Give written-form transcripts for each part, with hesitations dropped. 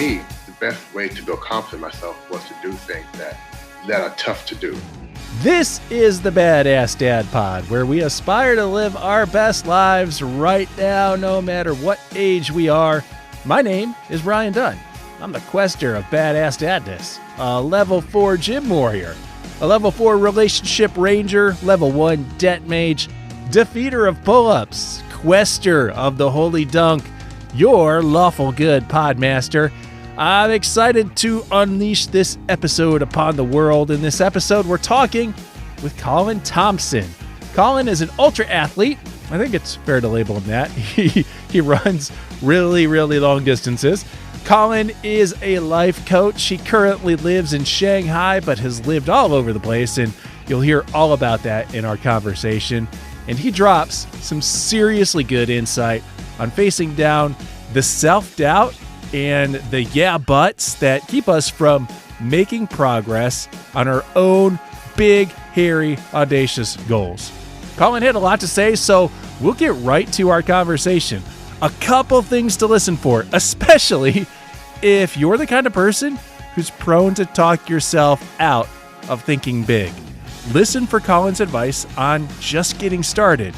me, the best way to build confidence in myself was to do things that are tough to do. This is the Badass Dad Pod, where we aspire to live our best lives right now, no matter what age we are. My name is Ryan Dunn. I'm the quester of Badass Dadness, a level 4 gym warrior, a level 4 relationship ranger, level 1 debt mage, defeater of pull-ups, quester of the holy dunk, your lawful good podmaster. I'm excited to unleash this episode upon the world. In this episode, we're talking with Colin Thompson. Colin is an ultra athlete. I think it's fair to label him that. He runs really, really long distances. Colin is a life coach. He currently lives in Shanghai, but has lived all over the place, and you'll hear all about that in our conversation. And he drops some seriously good insight on facing down the self-doubt and the yeah buts that keep us from making progress on our own big, hairy, audacious goals. Colin had a lot to say, so we'll get right to our conversation. A couple things to listen for, especially if you're the kind of person who's prone to talk yourself out of thinking big. Listen for Colin's advice on just getting started,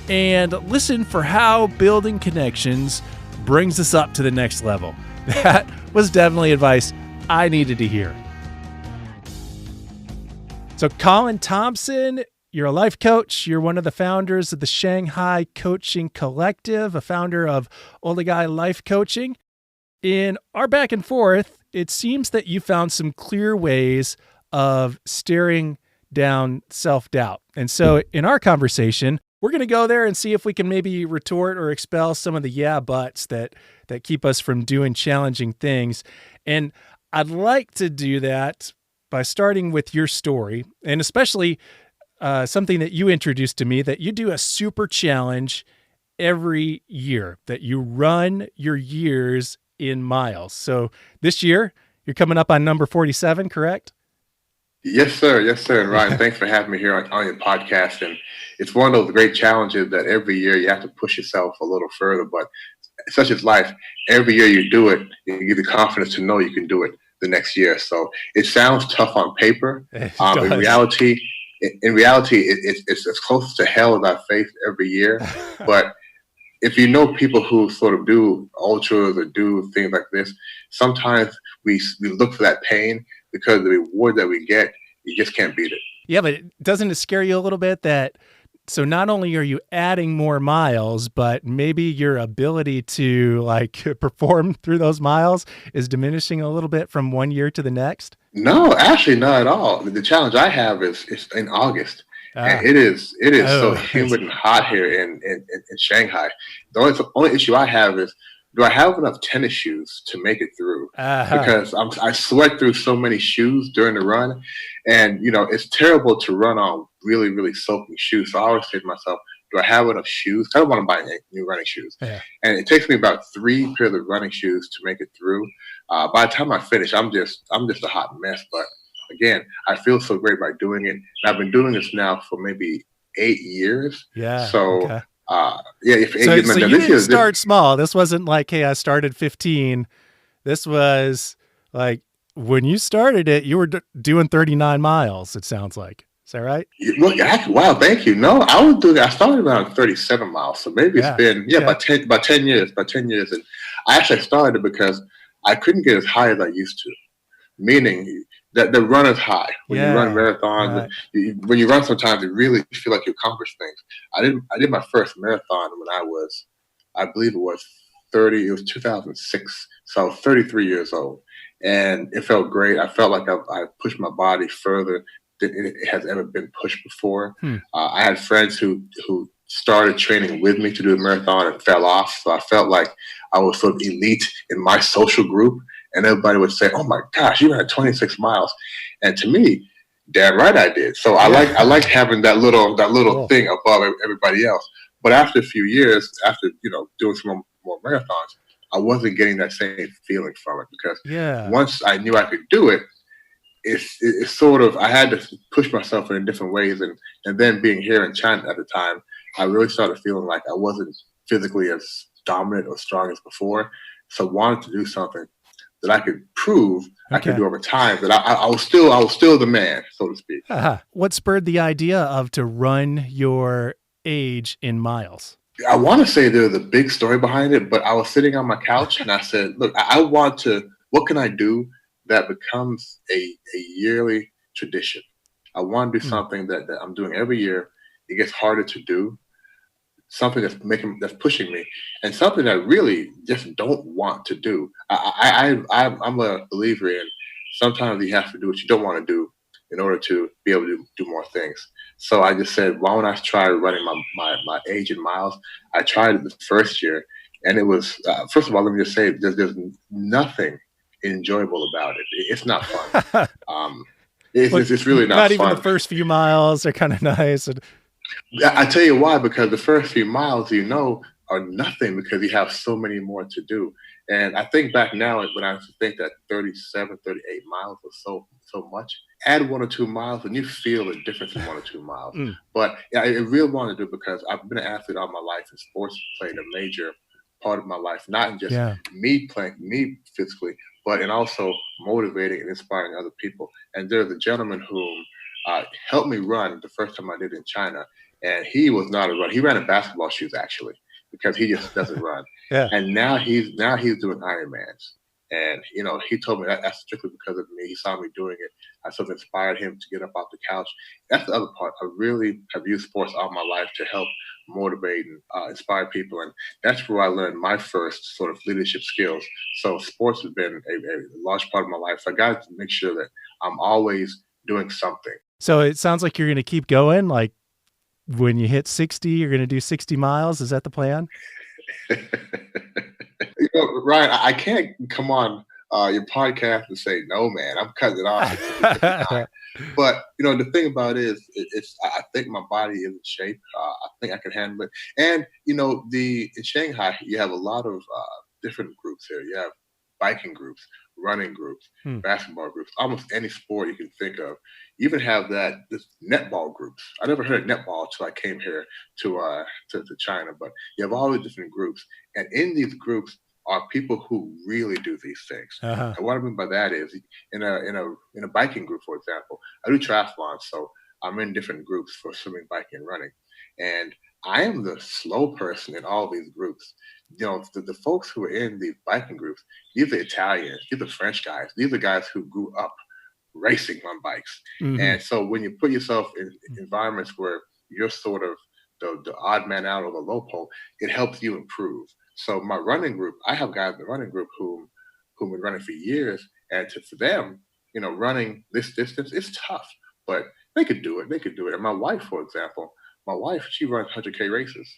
and listen for how building connections brings us up to the next level. That was definitely advice I needed to hear. So Colin Thompson, you're a life coach. You're one of the founders of the Shanghai Coaching Collective, a founder of Oligai Life Coaching. In our back and forth, it seems that you found some clear ways of staring down self-doubt. And so in our conversation, we're going to go there and see if we can maybe retort or expel some of the yeah buts that keep us from doing challenging things. And I'd like to do that by starting with your story, and especially something that you introduced to me, that you do a super challenge every year, that you run your years in miles. So this year, you're coming up on number 47, correct? Yes, sir. Yes, sir. And Ryan, thanks for having me here on your podcast. And it's one of those great challenges that every year you have to push yourself a little further. But such is life. Every year you do it, you get the confidence to know you can do it the next year. So it sounds tough on paper. In reality, it's as close to hell as I face every year. But if you know people who sort of do ultras or do things like this, sometimes we look for that pain because the reward that we get, you just can't beat it. Yeah, but doesn't it scare you a little bit that, so not only are you adding more miles, but maybe your ability to perform through those miles is diminishing a little bit from one year to the next? No, actually not at all. The challenge I have is in August. And it is so humid and hot here in Shanghai. The only issue I have is, do I have enough tennis shoes to make it through? Because I sweat through so many shoes during the run, and it's terrible to run on really, really soaking shoes. So I always say to myself, do I have enough shoes? I don't want to buy any new running shoes. Yeah. And it takes me about 3 pairs of running shoes to make it through. By the time I finish, I'm just a hot mess. But again, I feel so great by doing it. And I've been doing this now for maybe 8 years. Yeah. So. Okay. So you didn't start small. This wasn't like, hey, I started 15. This was like, when you started it, you were doing 39 miles, it sounds like. Is that right? Look, wow, thank you. No, I started around 37 miles. So maybe it's been, about 10 years. And I actually started because I couldn't get as high as I used to. Meaning that the run is high. When you run marathons, when you run, sometimes you really feel like you accomplished things. I did my first marathon when I believe it was 2006. So I was 33 years old, and it felt great. I felt like I pushed my body further than it has ever been pushed before. I had friends who started training with me to do a marathon and fell off. So I felt like I was sort of elite in my social group. And everybody would say, "Oh my gosh, you ran 26 miles," and to me, damn right I did. So I like having that little cool thing above everybody else. But after a few years, after doing some more marathons, I wasn't getting that same feeling from it because once I knew I could do it, it's sort of, I had to push myself in different ways, and then being here in China at the time, I really started feeling like I wasn't physically as dominant or strong as before. So wanted to do something that I could prove I could Okay. do over time, that I was still the man, so to speak. What spurred the idea of to run your age in miles? I want to say there's a big story behind it, but I was sitting on my couch and I said, look, I want to, what can I do that becomes a yearly tradition? I want to do something that I'm doing every year. It gets harder to do, something that's pushing me, and something that I really just don't want to do. I'm a believer in sometimes you have to do what you don't want to do in order to be able to do more things. So I just said, why don't I try running my age in miles? I tried it the first year, and it was first of all, let me just say, there's nothing enjoyable about it. It's not fun. It's really not even the fun. first few miles are kind of nice. I tell you why, because the first few miles, are nothing because you have so many more to do. And I think back now when I think that 37, 38 miles was so much. Add 1 or 2 miles and you feel the difference in 1 or 2 miles. But yeah, I really want to do, because I've been an athlete all my life, and sports played a major part of my life, not in just me physically, but in also motivating and inspiring other people. And there's a gentleman who helped me run the first time I did in China, and he was not a runner. He ran in basketball shoes actually, because he just doesn't run. And now he's doing Ironmans. And he told me that's strictly because of me. He saw me doing it. I sort of inspired him to get up off the couch. That's the other part. I really have used sports all my life to help motivate and inspire people, and that's where I learned my first sort of leadership skills. So sports has been a large part of my life. So I got to make sure that I'm always doing something. So it sounds like you're going to keep going. Like when you hit 60, you're going to do 60 miles. Is that the plan? Ryan, I can't come on your podcast and say, no, man, I'm cutting it off. But the thing about it is, I think my body is in shape. I think I can handle it. And in Shanghai, you have a lot of different groups here. You have biking groups, running groups, basketball groups, almost any sport you can think of. You even have this netball groups. I never heard of netball until I came here to China. But you have all these different groups, and in these groups are people who really do these things. And what I mean by that is, in a biking group, for example, I do triathlon, so I'm in different groups for swimming, biking, and running. And I am the slow person in all these groups. The folks who are in these biking groups, these are Italians, these are French guys, these are guys who grew up racing on bikes. And so when you put yourself in environments where you're sort of the odd man out or the low pole, it helps you improve. So my running group, I have guys in the running group who've been running for years, and for them, running this distance is tough, but they could do it. They could do it. And my wife, for example, she runs 100K races.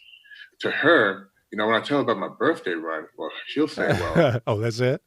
To her, when I tell her about my birthday run, well, she'll say, well, oh, that's it.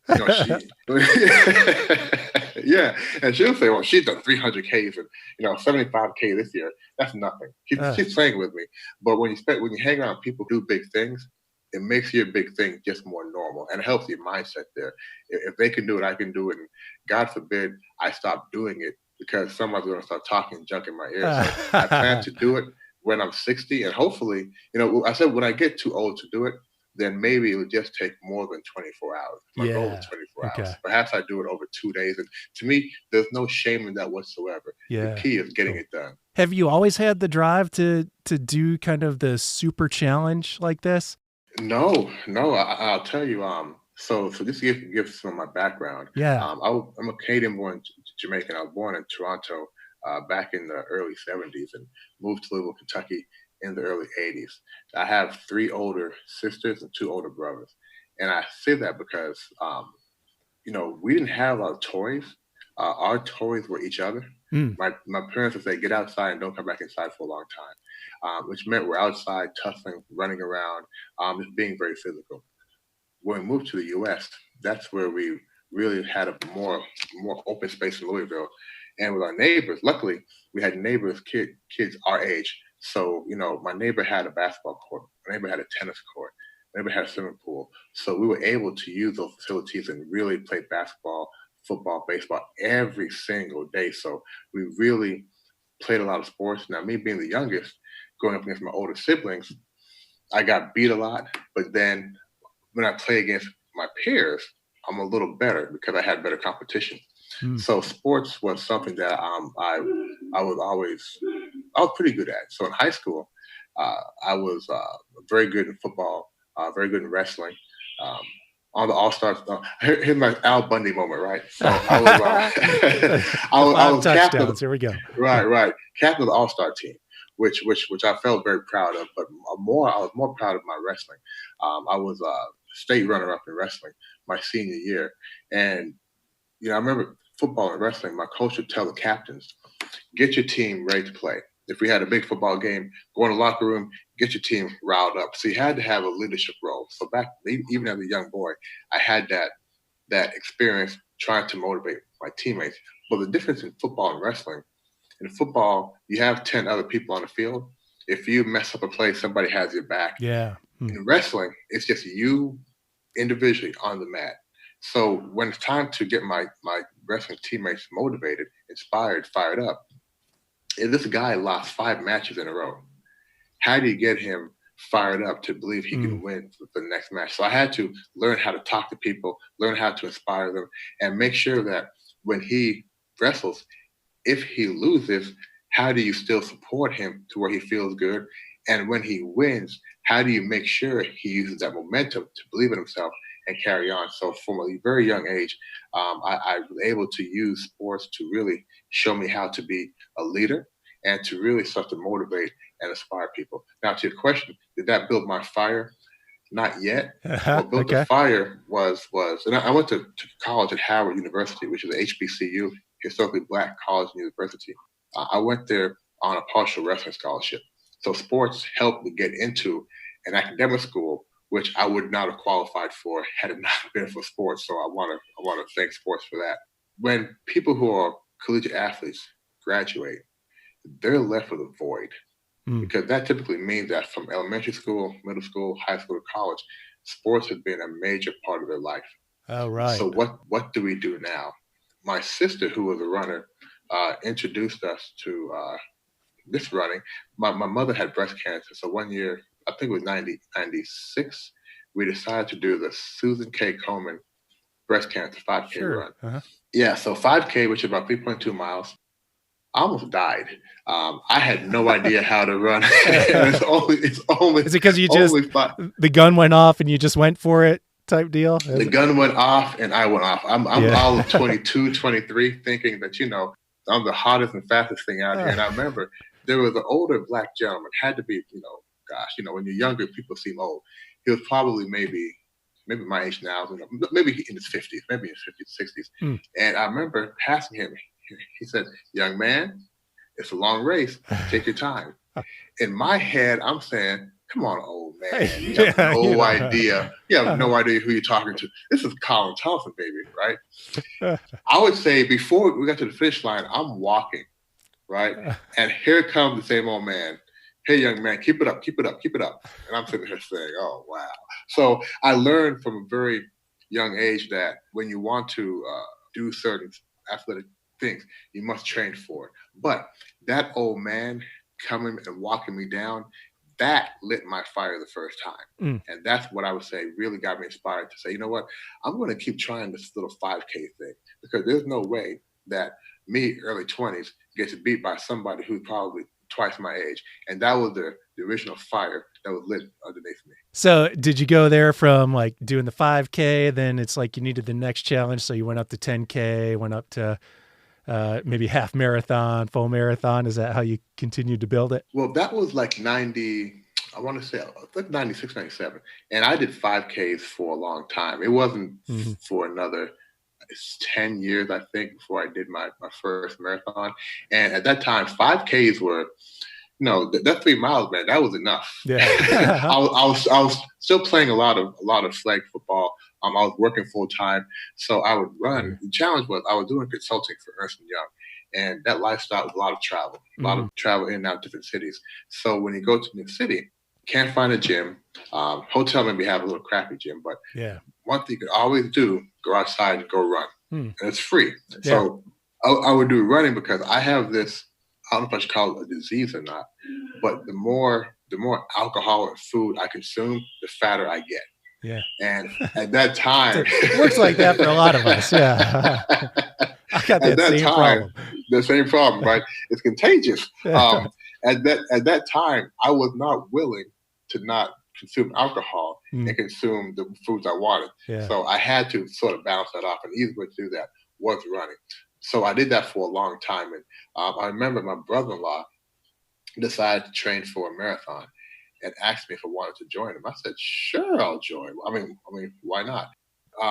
Yeah, and she'll say, well, she's done 300Ks and 75K this year. That's nothing. She's playing with me. But when you hang around people who do big things, it makes your big thing just more normal, and it helps your mindset there. If they can do it, I can do it. And God forbid I stop doing it because somebody's going to start talking junk in my ear. So I plan to do it when I'm 60, and hopefully, I said when I get too old to do it, then maybe it would just take more than 24 hours. My goal is 24 hours. Perhaps I do it over 2 days. And to me, there's no shame in that whatsoever. The key is getting it done. Have you always had the drive to do kind of the super challenge like this? No, I'll tell you. So just to give some of my background. I'm a Canadian-born Jamaican. I was born in Toronto back in the early 70s and moved to Louisville, Kentucky in the early 80s. I have 3 older sisters and 2 older brothers, and I say that because we didn't have a lot of toys. Our toys were each other. My parents would say, "Get outside and don't come back inside for a long time," which meant we're outside, tussling, running around, just being very physical. When we moved to the U.S., that's where we really had a more open space in Louisville, and with our neighbors. Luckily, we had neighbors, kids our age. So my neighbor had a basketball court, my neighbor had a tennis court, my neighbor had a swimming pool. So we were able to use those facilities and really play basketball, football, baseball every single day. So we really played a lot of sports. Now, me being the youngest, growing up against my older siblings, I got beat a lot. But then when I play against my peers, I'm a little better because I had better competition. So sports was something that I was pretty good at. So in high school, I was very good in football, very good in wrestling. Um, on the All Stars, here's my Al Bundy moment, right? So I was, I was captain. Here we go. Right, captain of the All Star team, which I felt very proud of. But I was more proud of my wrestling. I was state runner up in wrestling my senior year, and I remember football and wrestling. My coach would tell the captains, "Get your team ready to play." If we had a big football game, go in the locker room, get your team riled up. So you had to have a leadership role. So back, even as a young boy, I had that experience trying to motivate my teammates. But the difference in football and wrestling, in football, you have 10 other people on the field. If you mess up a play, somebody has your back. Yeah. In wrestling, it's just you individually on the mat. So when it's time to get my wrestling teammates motivated, inspired, fired up, if this guy lost 5 matches in a row, how do you get him fired up to believe he can win the next match? So I had to learn how to talk to people, learn how to inspire them, and make sure that when he wrestles, if he loses, how do you still support him to where he feels good? And when he wins, how do you make sure he uses that momentum to believe in himself and carry on? So from a very young age, I was able to use sports to really show me how to be a leader and to really start to motivate and inspire people. Now, to your question, did that build my fire? Not yet. What built the fire was, and I went to college at Howard University, which is a HBCU, historically Black college and university. I went there on a partial wrestling scholarship. So sports helped me get into an academic school, which I would not have qualified for had it not been for sports. So I want to thank sports for that. When people who are collegiate athletes graduate, they're left with a void, because that typically means that from elementary school, middle school, high school, to college, sports has been a major part of their life. Oh, right. So what do we do now? My sister, who was a runner, introduced us to this running. My mother had breast cancer. So one year, I think it was 96, we decided to do the Susan K. Komen breast cancer 5K run. Uh-huh. Yeah, so 5K, which is about 3.2 miles. I almost died. I had no idea how to run. It's only. Is it because you the gun went off and you just went for it type deal? The gun went off and I went off. I'm all 22, 23, thinking that, I'm the hottest and fastest thing out here. And I remember there was an older Black gentleman, had to be, when you're younger, people seem old. He was probably maybe my age now, maybe in his 50s, maybe in his 50s, 60s. And I remember passing him. He said, "Young man, it's a long race. Take your time." In my head, I'm saying, "Come on, old man. You have no idea. You have no idea who you're talking to. This is Colin Thompson, baby, right?" I would say before we got to the finish line, I'm walking, right? And here comes the same old man. "Hey, young man, keep it up, keep it up, keep it up." And I'm sitting here saying, "Oh, wow." So I learned from a very young age that when you want to do certain athletic things, you must train for it. But that old man coming and walking me down, that lit my fire the first time. And that's what I would say really got me inspired to say, you know what, I'm going to keep trying this little 5K thing, because there's no way that me, early 20s, gets beat by somebody who's probably twice my age. And that was the original fire that was lit underneath me. So did you go there from like doing the 5K, then it's like you needed the next challenge, so you went up to 10K, went up to maybe half marathon, full marathon? Is that how you continued to build it? Well, that was like 90, I want to say like 96, 97. And I did 5Ks for a long time. It wasn't for another 10 years, I think, before I did my first marathon. And at that time, 5Ks were, that 3 miles, man, that was enough. Yeah. I was still playing a lot of flag football. I was working full time, so I would run. The challenge was I was doing consulting for Ernst & Young, and that lifestyle was a lot of travel, in and out different cities. So when you go to a new city, can't find a gym. Hotel maybe have a little crappy gym, but one thing you could always do, go outside and go run, and it's free. So I would do running because I have this, I don't know if I should call it a disease or not, but the more alcohol and food I consume, the fatter I get. Yeah. And at that time, it works like that for a lot of us. Yeah. I got at that that same time, problem. the same problem, right? It's contagious. At that time, I was not willing to not consume alcohol and consume the foods I wanted. Yeah. So I had to sort of balance that off. And the easy way to do that was running. So I did that for a long time. And I remember my brother-in-law decided to train for a marathon and asked me if I wanted to join him. I said, sure, I'll join. I mean, why not?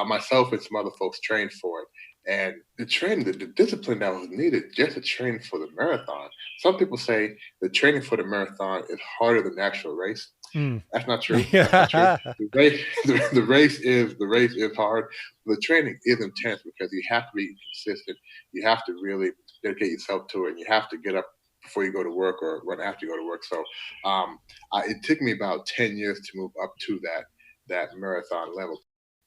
Myself and some other folks trained for it. And the training, the discipline that was needed just to train for the marathon. Some people say the training for the marathon is harder than the actual race. That's not true. That's not true. The race is hard. The training is intense because you have to be consistent. You have to really dedicate yourself to it. And you have to get up before you go to work or run after you go to work. So it took me about 10 years to move up to that marathon level.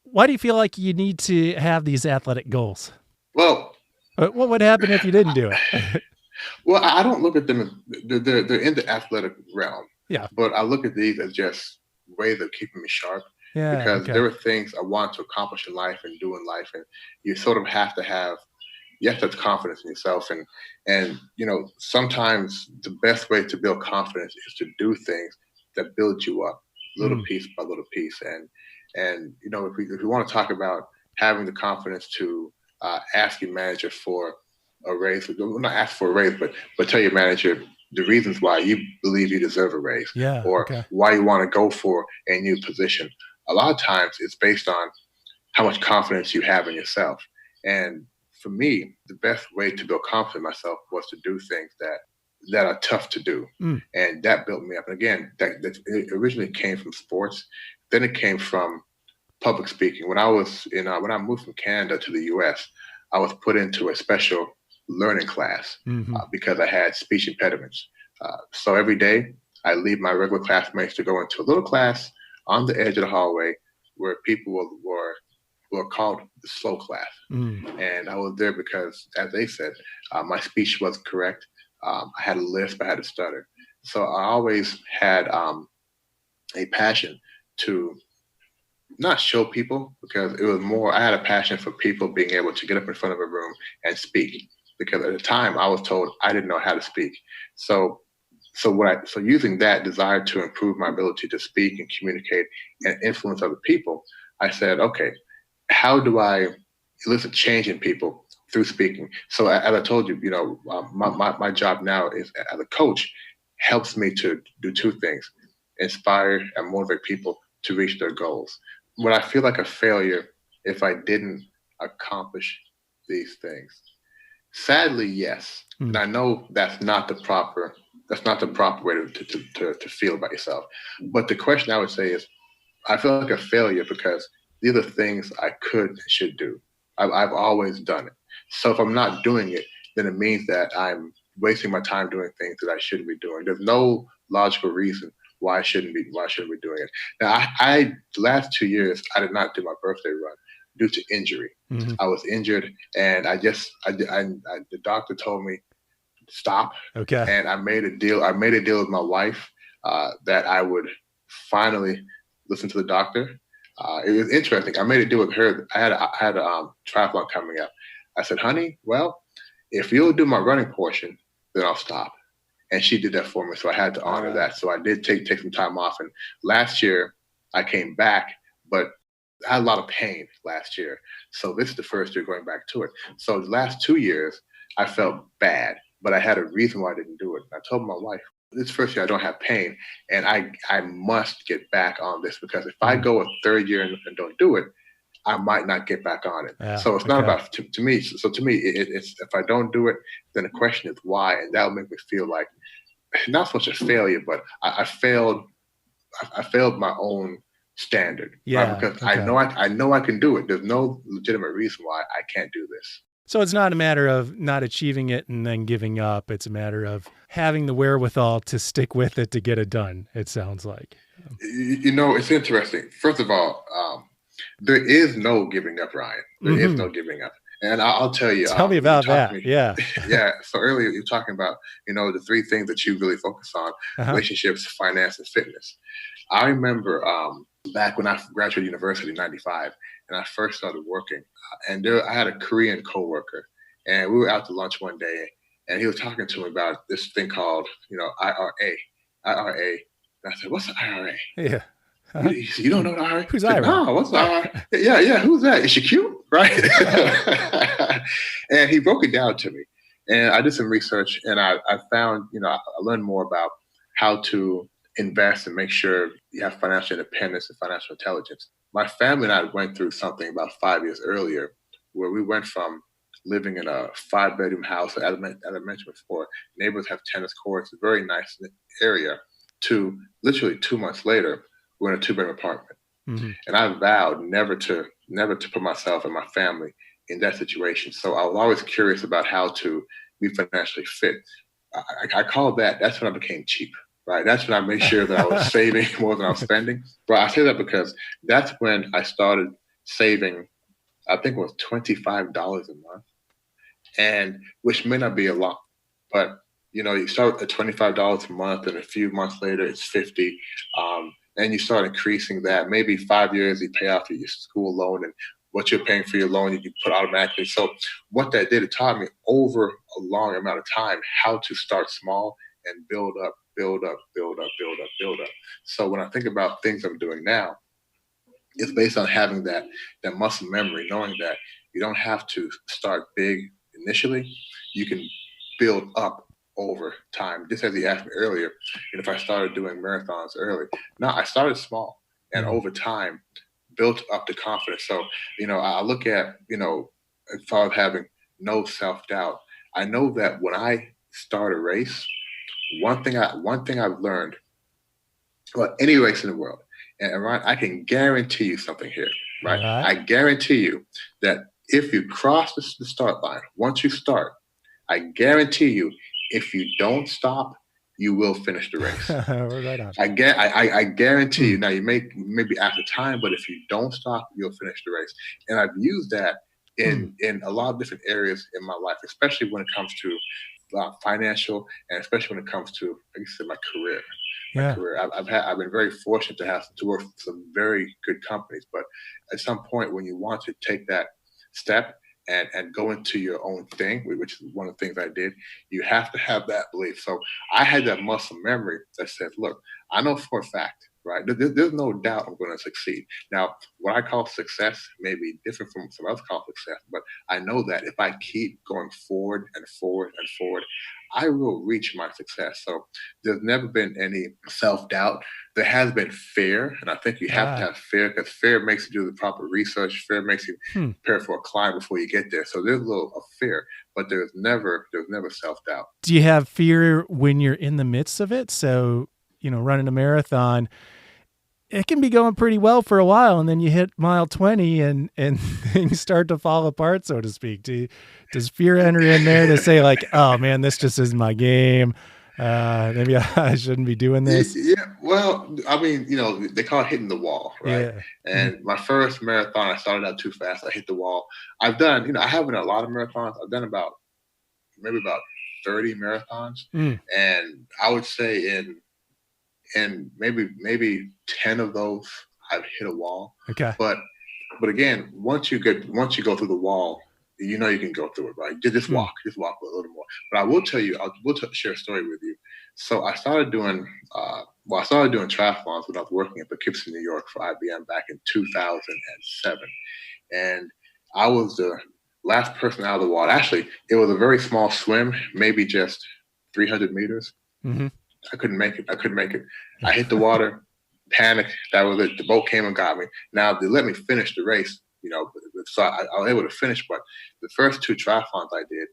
Why do you feel like you need to have these athletic goals? Well, what would happen if you didn't do it? Well, I don't look at them as they're in the athletic realm. Yeah. But I look at these as just ways of keeping me sharp. Yeah. Because there are things I want to accomplish in life and do in life. And you sort of have to have confidence in yourself. And sometimes the best way to build confidence is to do things that build you up little piece by little piece. And if we want to talk about having the confidence to ask your manager for a raise, not ask for a raise, but tell your manager the reasons why you believe you deserve a raise, or why you want to go for a new position. A lot of times it's based on how much confidence you have in yourself. And for me, the best way to build confidence in myself was to do things that are tough to do. And that built me up. And again, that it originally came from sports. Then it came from public speaking. When I moved from Canada to the US, I was put into a special learning class because I had speech impediments. So every day I leave my regular classmates to go into a little class on the edge of the hallway where people were called the slow class. And I was there because, as they said, my speech wasn't correct. I had a lisp, I had a stutter. So I always had a passion to not show people, because it was more, I had a passion for people being able to get up in front of a room and speak. Because at the time I was told I didn't know how to speak. So using that desire to improve my ability to speak and communicate and influence other people, I said, okay, how do I elicit change in people through speaking? So as I told you, my job now is, as a coach, helps me to do two things: inspire and motivate people to reach their goals. Would I feel like a failure if I didn't accomplish these things? Sadly, yes. And I know that's not the proper way to feel about yourself. But the question I would say is, I feel like a failure because these are things I could and should do. I've always done it. So if I'm not doing it, then it means that I'm wasting my time doing things that I shouldn't be doing. There's no logical reason why I shouldn't be doing it. Now, the last 2 years, I did not do my birthday run due to injury. I was injured, and the doctor told me stop. Okay. And I made a deal. With my wife that I would finally listen to the doctor. It was interesting. I made a deal with her. I had a triathlon coming up. I said, honey, well, if you'll do my running portion, then I'll stop. And she did that for me, so I had to honor that. So I did take some time off. And last year, I came back, but I had a lot of pain last year. So this is the first year going back to it. So the last 2 years, I felt bad, but I had a reason why I didn't do it. I told my wife, this first year I don't have pain, and I must get back on this, because if I go a third year and don't do it, I might not get back on it. Yeah, so it's not about, to me, so to me, it's if I don't do it, then the question is why, and that'll make me feel like not so much a failure, but I failed my own standard. Yeah, right? Because I know I can do it. There's no legitimate reason why I can't do this. So it's not a matter of not achieving it and then giving up. It's a matter of having the wherewithal to stick with it to get it done, it sounds like. It's interesting. First of all, there is no giving up, Ryan. There is no giving up. And I'll tell you. Tell me about that. Yeah. Yeah. So earlier you're talking about, the three things that you really focus on: relationships, finance, and fitness. I remember back when I graduated university in '95, and I first started working. And I had a Korean coworker, and we were out to lunch one day, and he was talking to me about this thing called, IRA, IRA. And I said, "What's the IRA?" Yeah. He said, "You don't know the IRA?" Who's I said, IRA? "No, what's the IRA?" Yeah, who's that? Is she cute? Right? And he broke it down to me. And I did some research, and I found, I learned more about how to invest and make sure you have financial independence and financial intelligence. My family and I went through something about 5 years earlier where we went from living in a 5-bedroom house, as I mentioned before, neighbors have tennis courts, a very nice area, to literally 2 months later, we're in a 2-bedroom apartment. Mm-hmm. And I vowed never to put myself and my family in that situation. So I was always curious about how to be financially fit. I call that's when I became cheap, right? That's when I made sure that I was saving more than I was spending. But I say that because that's when I started saving, I think it was $25 a month, and which may not be a lot, but you start at $25 a month, and a few months later it's 50. And you start increasing that. Maybe 5 years you pay off your school loan, and what you're paying for your loan you put automatically. So what that did, it taught me over a long amount of time how to start small and build up, build up, build up, build up, build up. So when I think about things I'm doing now, it's based on having that muscle memory, knowing that you don't have to start big initially. You can build up over time. Just as he asked me earlier, and if I started doing marathons early. No, I started small, and over time built up the confidence. So, I look at, if I was having no self-doubt, I know that when I start a race, one thing I've learned, well, any race in the world, and Ryan, I can guarantee you something here, right? I guarantee you that if you cross the start line, once you start, I guarantee you, if you don't stop, you will finish the race. Right on. I guarantee you. Now, you maybe after time, but if you don't stop, you'll finish the race. And I've used that in a lot of different areas in my life, especially when it comes to financial, and especially when it comes to, like I said, my career. I've been very fortunate to work with some very good companies, but at some point when you want to take that step and go into your own thing, which is one of the things I did, you have to have that belief. So I had that muscle memory that said, look, I know for a fact, right? There's no doubt I'm going to succeed. Now, what I call success may be different from some else call success, but I know that if I keep going forward and forward and forward, I will reach my success. So there's never been any self-doubt. There has been fear, and I think you have to have fear, because fear makes you do the proper research. Fear makes you prepare for a climb before you get there. So there's a little of fear, but there's never self-doubt. Do you have fear when you're in the midst of it? So, running a marathon, it can be going pretty well for a while, and then you hit mile 20 and things start to fall apart, so to speak. Does fear enter in there to say, like, oh man, this just isn't my game? Maybe I shouldn't be doing this. Yeah. Well, I mean, they call it hitting the wall, right? Yeah. And my first marathon, I started out too fast. I hit the wall. I've done, I haven't done a lot of marathons. I've done maybe about 30 marathons. And I would say in maybe 10 of those, I've hit a wall. Okay. But again, once you go through the wall, you can go through it, right? Just walk a little more. But I will tell you, share a story with you. So I started doing triathlons when I was working at Poughkeepsie, New York for IBM back in 2007. And I was the last person out of the water. Actually, it was a very small swim, maybe just 300 meters. Mm-hmm. I couldn't make it. I hit the water, panicked. That was it. The boat came and got me. Now, they let me finish the race, so I was able to finish. But the first 2 triathlons I did,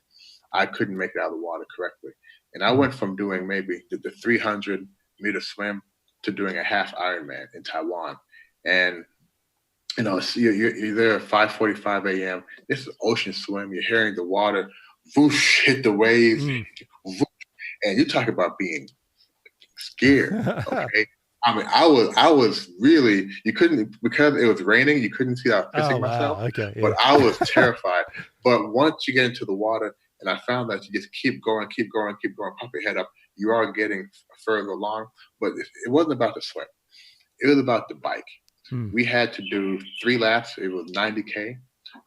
I couldn't make it out of the water correctly. And I went from doing maybe the 300-meter swim to doing a half Ironman in Taiwan. And, you're there at 5:45 a.m. This is an ocean swim. You're hearing the water whoosh, hit the waves. Whoosh, and you talk about being scared. Okay. I mean, I was really, you couldn't, because it was raining, you couldn't see I was pissing myself. Okay, yeah. But I was terrified. But once you get into the water, and I found that you just keep going, pop your head up, you are getting further along. But it wasn't about the swim. It was about the bike. We had to do 3 laps. It was 90K,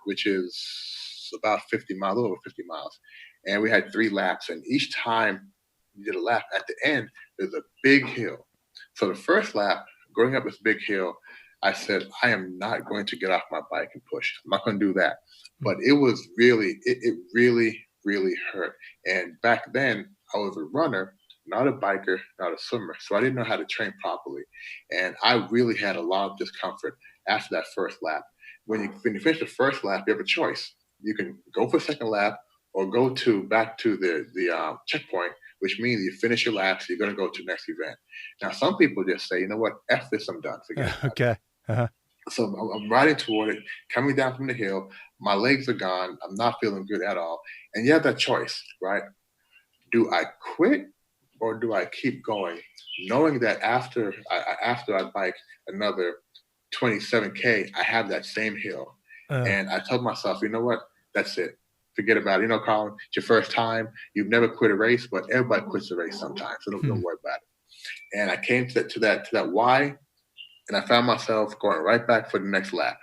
which is about 50 miles, a little over 50 miles. And we had 3 laps. And each time you did a lap, at the end, there's a big hill. So the first lap, going up this big hill, I said, I am not going to get off my bike and push. I'm not going to do that. But it was really, it really, really hurt. And back then, I was a runner, not a biker, not a swimmer. So I didn't know how to train properly. And I really had a lot of discomfort after that first lap. When you finish the first lap, you have a choice. You can go for a second lap or go back to the checkpoint, which means you finish your lap, so you're going to go to the next event. Now, some people just say, you know what, F this, I'm done. Forget it. Okay. Uh-huh. So I'm riding toward it, coming down from the hill. My legs are gone. I'm not feeling good at all. And you have that choice, right? Do I quit or do I keep going? Knowing that after I bike another 27K, I have that same hill. And I told myself, you know what? That's it. Forget about it. You know, Colin, it's your first time. You've never quit a race, but everybody quits a race sometimes. So don't worry about it. And I came to that why, and I found myself going right back for the next lap.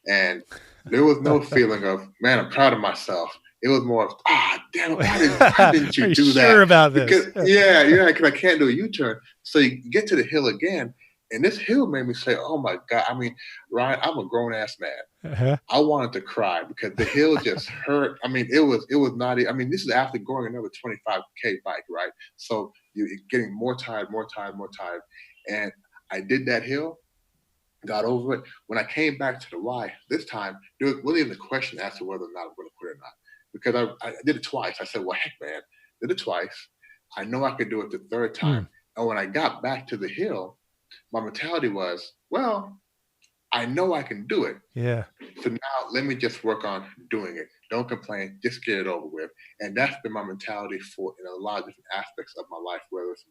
And there was no feeling of, man, I'm proud of myself. It was more of, damn it, why didn't you do that? Sure about this? Because, because I can't do a U-turn. So you get to the hill again, and this hill made me say, oh my God. I mean, Ryan, I'm a grown-ass man. Uh-huh. I wanted to cry because the hill just hurt. I mean, it was not, I mean, this is after going another 25K bike, right? So you're getting more tired. And I did that hill, got over it. When I came back to the why, this time, there wasn't even a question as to whether or not I'm going to quit or not. Because I did it twice. I said, well, heck, man, did it twice. I know I could do it the third time. And when I got back to the hill, my mentality was, well, I know I can do it. Yeah. So now let me just work on doing it. Don't complain. Just get it over with. And that's been my mentality for in a lot of different aspects of my life, whether it's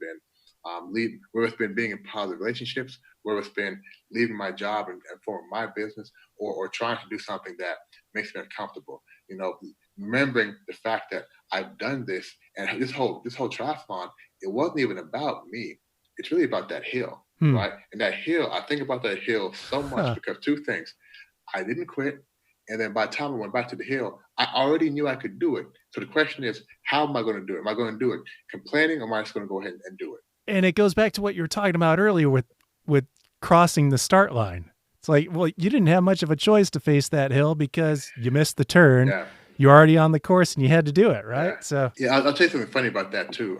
been being in positive relationships, whether it's been leaving my job and forming my business, or trying to do something that makes me uncomfortable. You know, remembering the fact that I've done this, and this whole triathlon, it wasn't even about me. It's really about that hill, right? And that hill, I think about that hill so much because two things. I didn't quit. And then by the time I went back to the hill, I already knew I could do it. So the question is, how am I going to do it? Am I going to do it complaining, or am I just going to go ahead and do it? And it goes back to what you were talking about earlier with crossing the start line. It's like, well, you didn't have much of a choice to face that hill because you missed the turn. Yeah. You're already on the course and you had to do it, right? Yeah. So I'll tell you something funny about that too.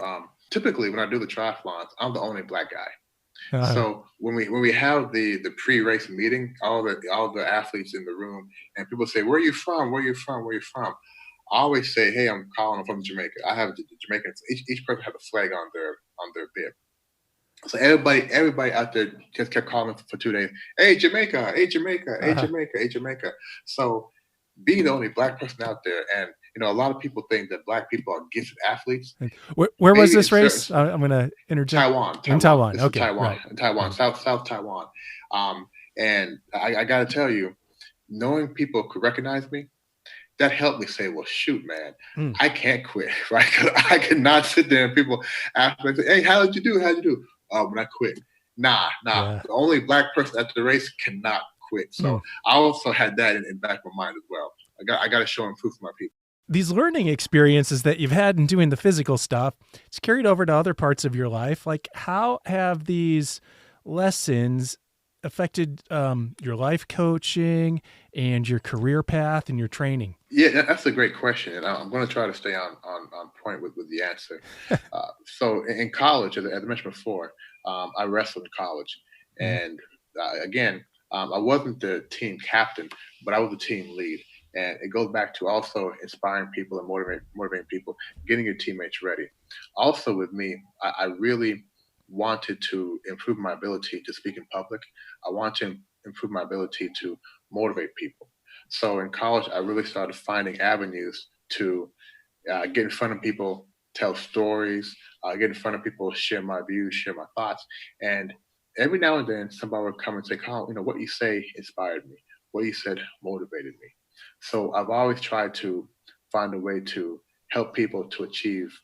Typically, when I do the triathlons, I'm the only black guy. Uh-huh. So when we have the pre-race meeting, all the athletes in the room, and people say, "Where are you from? Where are you from? Where are you from?" I always say, "Hey, I'm Colin. I'm from Jamaica." I have Jamaicans. Each person has a flag on their bib. So everybody out there just kept calling for 2 days. Hey, Jamaica! Hey, Jamaica! Hey, Jamaica! Hey, Jamaica! So being the only black person out there, and you know, a lot of people think that black people are gifted athletes. Where was this race? I'm going to interject. Taiwan. In Taiwan. This okay. Taiwan. Right. In Taiwan, South Taiwan. And I got to tell you, knowing people could recognize me, that helped me say, well, shoot, man, I can't quit, right? Because I cannot sit there and people ask me, hey, how did you do? How'd you do? When I quit. Nah. Yeah. The only black person at the race cannot quit. So I also had that in back of my mind as well. I got to show and prove for my people. These learning experiences that you've had in doing the physical stuff, it's carried over to other parts of your life. Like, how have these lessons affected your life coaching and your career path and your training? Yeah, that's a great question. And I'm going to try to stay on point with the answer. So in college, as I mentioned before, I wrestled in college. And again, I wasn't the team captain, but I was the team lead. And it goes back to also inspiring people and motivating people, getting your teammates ready. Also with me, I really wanted to improve my ability to speak in public. I want to improve my ability to motivate people. So in college, I really started finding avenues to get in front of people, tell stories, get in front of people, share my views, share my thoughts. And every now and then, somebody would come and say, Colin, you know, what you say inspired me. What you said motivated me. So I've always tried to find a way to help people to achieve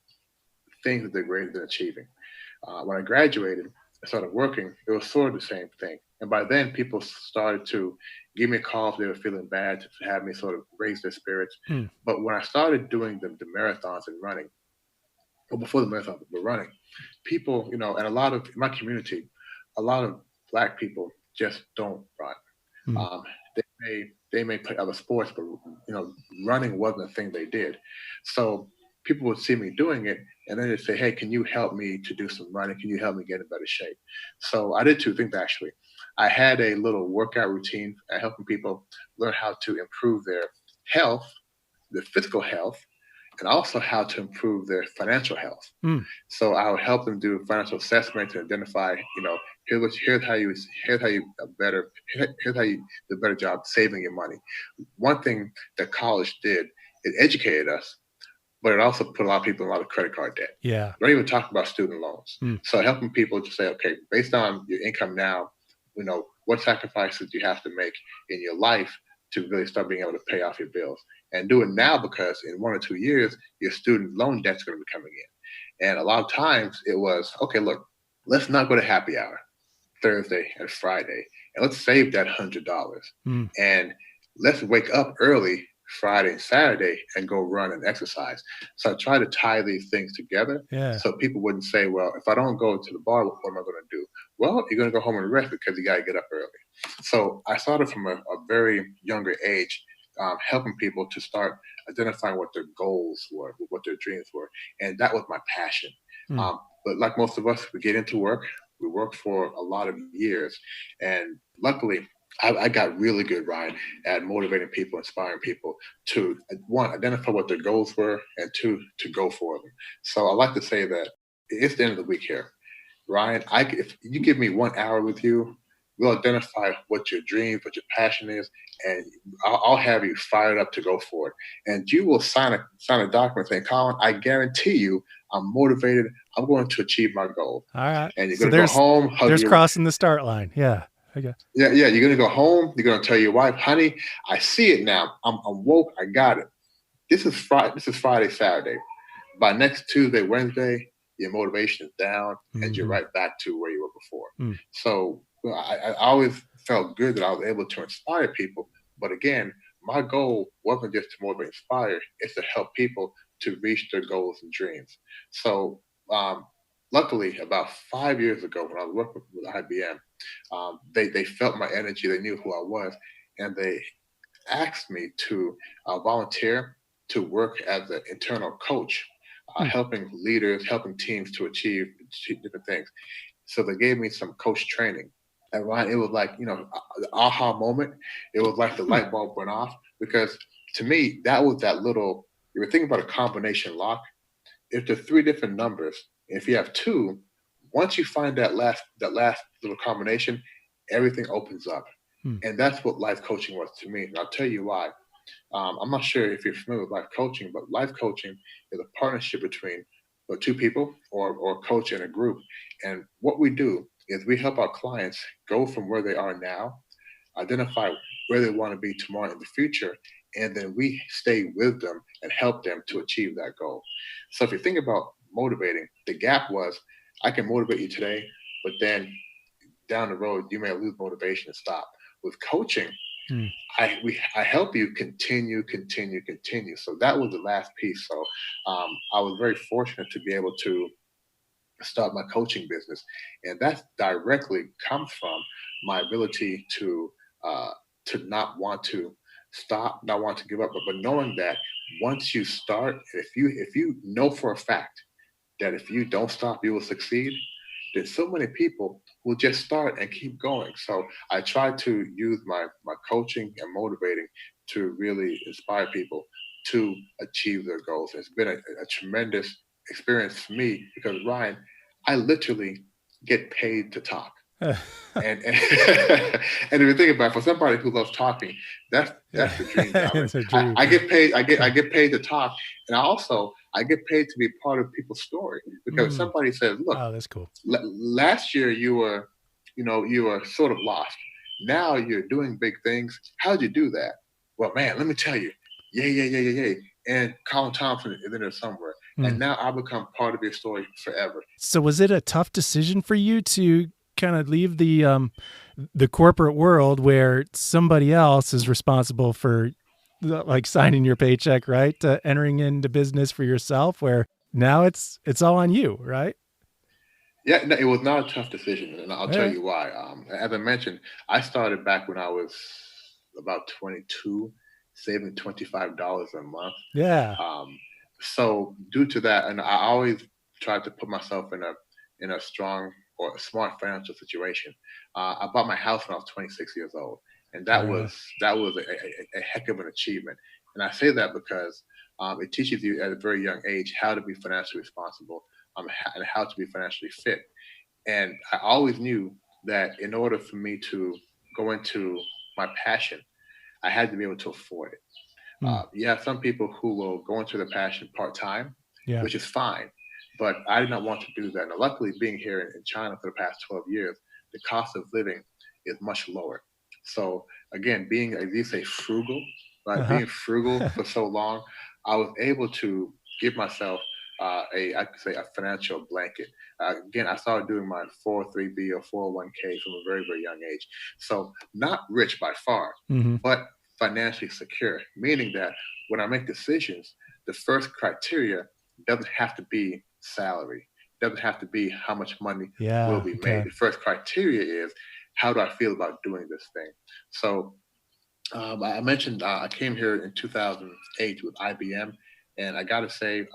things that they're greater than achieving. When I graduated, I started working. It was sort of the same thing. And by then, people started to give me a call if they were feeling bad to have me sort of raise their spirits. Mm. But when I started doing the marathons and running, or before the marathon, we're running, people, and a lot of in my community, a lot of Black people just don't run. Mm. Um, they may play other sports, but running wasn't a thing they did. So people would see me doing it, and then they'd say, "Hey, can you help me to do some running? Can you help me get in better shape?" So I did two things actually. I had a little workout routine helping people learn how to improve their health, their physical health, and also how to improve their financial health. Mm. So I would help them do financial assessment to identify, here's how you here's how you do a better job saving your money. One thing that college did, it educated us, but it also put a lot of people in a lot of credit card debt. Yeah. Don't even talk about student loans. Mm. So helping people to say, okay, based on your income now, what sacrifices you have to make in your life to really start being able to pay off your bills. And do it now because in 1 or 2 years, your student loan debt's going to be coming in. And a lot of times it was, okay, look, let's not go to happy hour Thursday and Friday, and let's save that $100. Mm. And let's wake up early Friday and Saturday and go run and exercise. So I try to tie these things together so people wouldn't say, well, if I don't go to the bar, what am I going to do? Well, you're going to go home and rest because you got to get up early. So I started from a very younger age, helping people to start identifying what their goals were, what their dreams were. And that was my passion. Mm. But like most of us, we get into work. We worked for a lot of years. And luckily, I got really good, Ryan, at motivating people, inspiring people to, one, identify what their goals were, and two, to go for them. So I like to say that it's the end of the week here. Ryan, if you give me 1 hour with you, we'll identify what your dreams, what your passion is, and I'll have you fired up to go for it. And you will sign a document saying, Colin, I guarantee you I'm motivated. I'm going to achieve my goal. All right. And you're going to go home. There's crossing the start line. Yeah. Okay. Yeah. You're going to go home. You're going to tell your wife, honey, I see it now. I'm woke. I got it. This is Friday, Saturday. By next Tuesday, Wednesday, your motivation is down and you're right back to where you were before. Mm. So I always felt good that I was able to inspire people. But again, my goal wasn't just to motivate and inspire, it's to help people to reach their goals and dreams. So luckily, about 5 years ago, when I was working with IBM, they felt my energy, they knew who I was, and they asked me to volunteer to work as an internal coach, helping leaders, helping teams to achieve different things. So they gave me some coach training. And Ryan, it was like, the aha moment. It was like the light bulb went off, because to me, that was that little, you were thinking about a combination lock. If there's three different numbers, if you have two, once you find that last little combination, everything opens up. And that's what life coaching was to me. And I'll tell you why. I'm not sure if you're familiar with life coaching, but life coaching is a partnership between two people or a coach and a group. And what we do is we help our clients go from where they are now, identify where they want to be tomorrow in the future, and then we stay with them and help them to achieve that goal. So if you think about motivating, the gap was, I can motivate you today, but then down the road, you may lose motivation and stop. With coaching, I help you continue. So that was the last piece. So I was very fortunate to be able to start my coaching business, and that directly comes from my ability to not want to stop, not want to give up, but knowing that once you start, if you know for a fact that if you don't stop, you will succeed, then so many people will just start and keep going. So I try to use my coaching and motivating to really inspire people to achieve their goals. It's been a tremendous experience for me because, Ryan, I literally get paid to talk. and if you think about it, for somebody who loves talking, that's the dream job. It's a dream. I get paid. I get paid to talk, and I get paid to be part of people's story, because somebody says, "Look, oh, that's cool. Last year you were sort of lost. Now you're doing big things. How'd you do that? Well, man, let me tell you, yeah. And Colin Thompson is in there somewhere, and now I become part of your story forever." So was it a tough decision for you to kind of leave the corporate world where somebody else is responsible for like signing your paycheck, right? Entering into business for yourself, where now it's all on you, right? Yeah, no, it was not a tough decision, and I'll tell Yeah. you why. As I mentioned, I started back when I was about 22, saving $25 a month. Yeah. Um, so due to that, and I always tried to put myself in a strong or a smart financial situation. I bought my house when I was 26 years old, and that was a heck of an achievement. And I say that because it teaches you at a very young age how to be financially responsible, and how to be financially fit. And I always knew that in order for me to go into my passion, I had to be able to afford it. Mm. You have some people who will go into their passion part time, Yeah. which is fine. But I did not want to do that. And luckily, being here in China for the past 12 years, the cost of living is much lower. So, again, being, as you say, frugal, right? Uh-huh. Being frugal for so long, I was able to give myself I could say, a financial blanket. Again, I started doing my 403b or 401k from a very, very young age. So, not rich by far, Mm-hmm. but financially secure, meaning that when I make decisions, the first criteria doesn't have to be salary, doesn't have to be how much money will Yeah. be Okay. made. The first criteria is how do I feel about doing this thing? So I mentioned I came here in 2008 with IBM, and I got to say,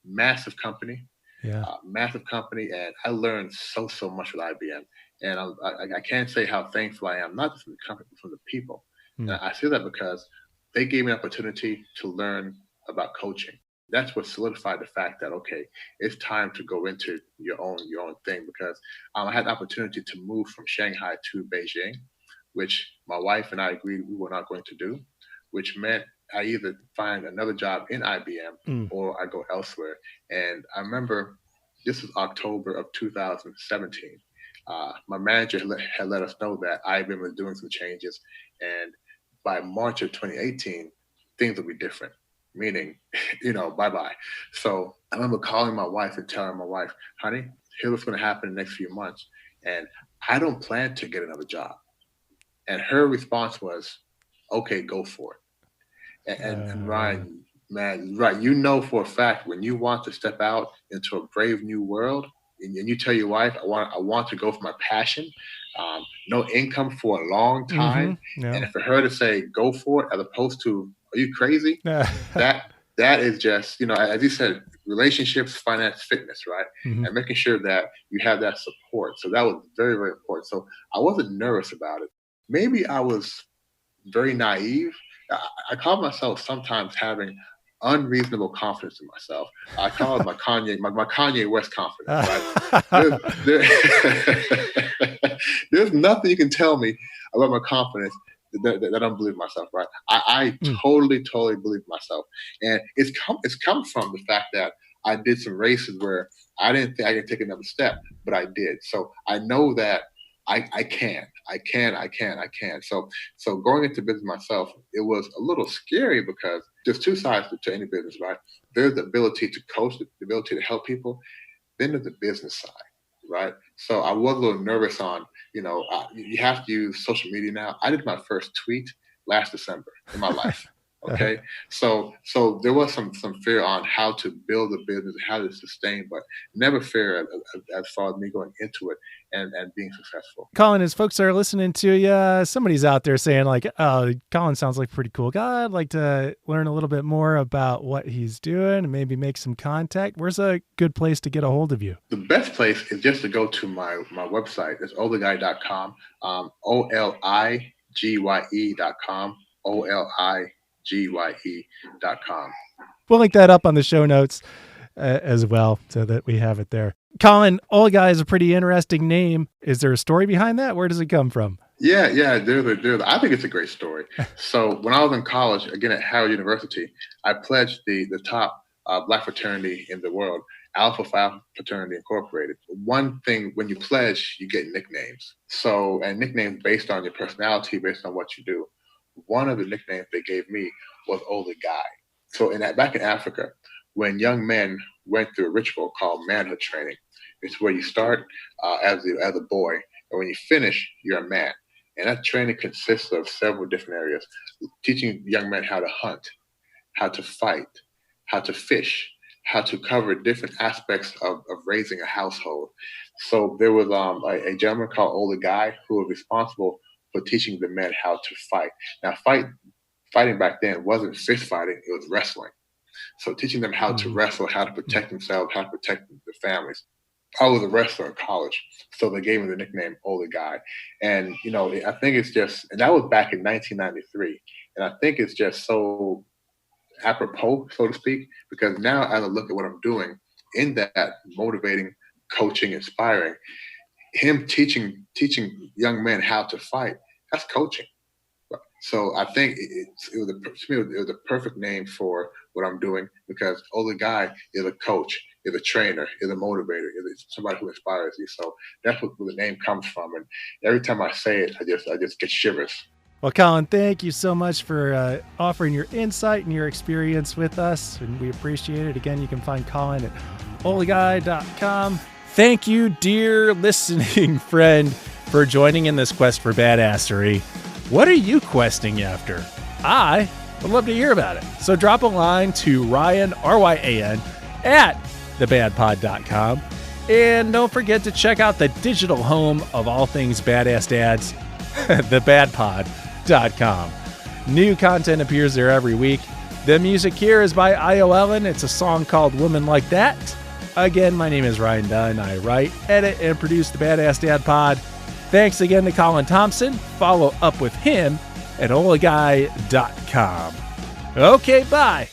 massive company, Yeah. massive company, and I learned so much with IBM. And I can't say how thankful I am, not just from the company, but from the people. Mm. And I say that because they gave me an opportunity to learn about coaching. That's what solidified the fact that okay, it's time to go into your own thing. Because I had the opportunity to move from Shanghai to Beijing, which my wife and I agreed we were not going to do, which meant I either find another job in IBM Mm. or I go elsewhere. And I remember this was October of 2017. My manager had let us know that IBM was doing some changes, and by March of 2018, things will be different. Meaning, bye bye. So I remember calling my wife and telling my wife, "Honey, here's what's going to happen in the next few months, and I don't plan to get another job." And her response was, "Okay, go for it." And Yeah. Ryan, man, right, you know for a fact when you want to step out into a brave new world, and you tell your wife, I want to go for my passion, no income for a long Mm-hmm. time, Yeah. and for her to say go for it, as opposed to, "Are you crazy?" That that is just, as you said, relationships, finance, fitness, right? Mm-hmm. And making sure that you have that support. So that was very, very important. So I wasn't nervous about it. Maybe I was very naive. I call myself sometimes having unreasonable confidence in myself. I call it my Kanye West confidence, right? There's, there, there's nothing you can tell me about my confidence that I don't believe myself, right? I Mm. totally believe myself, and it's come from the fact that I did some races where I didn't think I could take another step, but I did. So I know that I can. So going into business myself, it was a little scary because there's two sides to any business, right? There's the ability to coach, the ability to help people. Then there's the business side, right? So I was a little nervous on, you have to use social media now. I did my first tweet last December in my life. Okay, so there was some fear on how to build a business, how to sustain, but never fear as far as me going into it and being successful. Colin, as folks are listening to you, somebody's out there saying like, "Oh, Colin sounds like a pretty cool guy. I'd like to learn a little bit more about what he's doing and maybe make some contact." Where's a good place to get a hold of you? The best place is just to go to my website. It's oliguy.com, OLIGYE.com, OLIGYE.com. We'll link that up on the show notes as well so that we have it there. Colin, Old Guy is a pretty interesting name. Is there a story behind that? Where does it come from? Yeah. I think it's a great story. So when I was in college, again at Howard University, I pledged the top Black fraternity in the world, Alpha Phi Fraternity Incorporated. One thing, when you pledge, you get nicknames. So, and nicknames based on your personality, based on what you do. One of the nicknames they gave me was Older Guy. So back in Africa, when young men went through a ritual called manhood training, it's where you start as a boy, and when you finish, you're a man. And that training consists of several different areas, teaching young men how to hunt, how to fight, how to fish, how to cover different aspects of raising a household. So there was a gentleman called Ole Guy who was responsible for teaching the men how to fight. Now, fighting back then wasn't fist fighting, it was wrestling. So teaching them how to wrestle, how to protect themselves, how to protect their families. I was a wrestler in college, so they gave me the nickname Ole Guy. And, I think it's just, and that was back in 1993. And I think it's just so apropos, so to speak, because now as I look at what I'm doing in that motivating, coaching, inspiring, him teaching young men how to fight, that's coaching. So I think it was a perfect name for what I'm doing, because Ole Guy is a coach, is a trainer, is a motivator, is somebody who inspires you. So that's where the name comes from. And every time I say it, I just get shivers. Well, Colin, thank you so much for offering your insight and your experience with us, and we appreciate it. Again, you can find Colin at oleguy.com. Thank you, dear listening friend, for joining in this quest for badassery. What are you questing after? I would love to hear about it. So drop a line to Ryan, R-Y-A-N, at thebadpod.com. And don't forget to check out the digital home of all things badass dads, thebadpod.com. New content appears there every week. The music here is by I.O. Ellen. It's a song called Woman Like That. Again, my name is Ryan Dunn. I write, edit, and produce the Badass Dad Pod. Thanks again to Colin Thompson. Follow up with him at oleguy.com. Okay, bye.